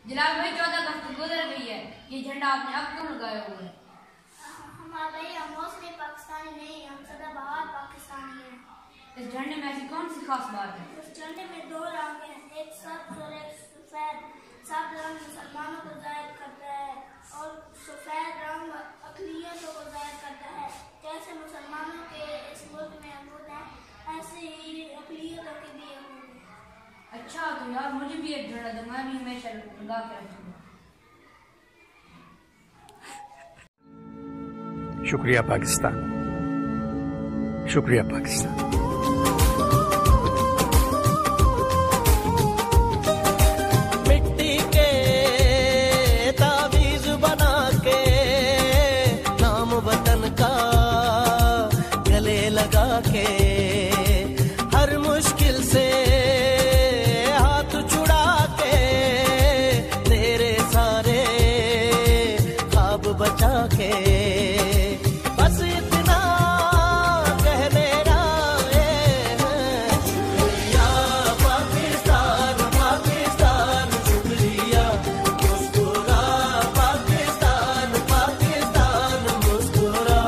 जनाब भाई 14 अगस्त गुजर गई है, ये झंडा आपने अब क्यों लगाया हुआ है? हमारे हम मोस्टली पाकिस्तानी नहीं, हम सदाबहार पाकिस्तानी हैं। इस झंडे में ऐसी कौन सी खास बात है? इस झंडे में दो रंग हैं, एक सब्ज और एक सफेद। सब्ज रंग मुसलमानों को जाहिर करता है और सफेद रंग अक़लियतों को जाहिर करता है। जैसे मुसलमानों के इस मुल्क में अमूद है, ऐसे ही अक़लियतों के भी अमूद है। अच्छा, तो यार मुझे भी एक झंडा दो, मैं भी हमेशा लगा के रखूंगा। शुक्रिया पाकिस्तान, शुक्रिया पाकिस्तान। मिट्टी के तावीज बना के नाम वतन का गले लगा के हर मुश्किल से हाथ छुड़ा के तेरे सारे ख्वाब बचा के बस इतना कह मेरा शुक्रिया पाकिस्तान, पाकिस्तान शुक्रिया, मुस्कुरा पाकिस्तान, पाकिस्तान मुस्कुरा।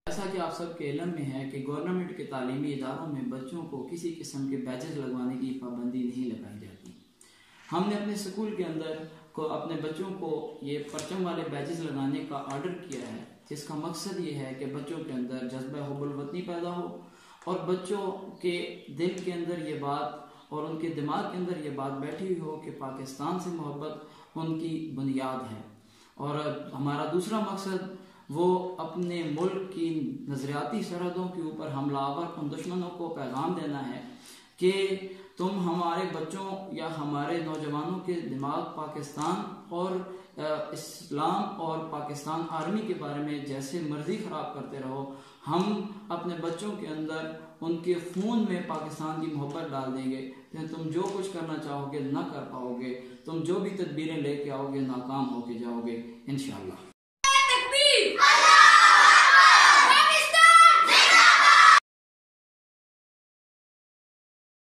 जैसा कि आप सबके इल्म में है कि गवर्नमेंट के तालीमी इदारों में बच्चों को किसी किस्म के बैचेस लगवाने की पाबंदी नहीं लगाई जाती। हमने अपने स्कूल के अंदर अपने बच्चों को ये परचम वाले बैचेस लगाने का ऑर्डर किया है, जिसका मकसद ये है कि बच्चों के अंदर जज्बा हुब्बुल वतनी पैदा हो और बच्चों के दिल के अंदर ये बात और उनके दिमाग के अंदर ये बात बैठी हुई हो कि पाकिस्तान से मोहब्बत उनकी बुनियाद है। और हमारा दूसरा मकसद वो अपने मुल्क की नजरियाती सरहदों के ऊपर हमलावर उन दुश्मनों को पैगाम देना है कि तुम हमारे बच्चों या हमारे नौजवानों के दिमाग पाकिस्तान और इस्लाम और पाकिस्तान आर्मी के बारे में जैसे मर्जी खराब करते रहो, हम अपने बच्चों के अंदर उनके खून में पाकिस्तान की मोहब्बत डाल देंगे। तुम जो कुछ करना चाहोगे न कर पाओगे, तुम जो भी तदबीरें लेके आओगे नाकाम होके जाओगे इंशाअल्लाह।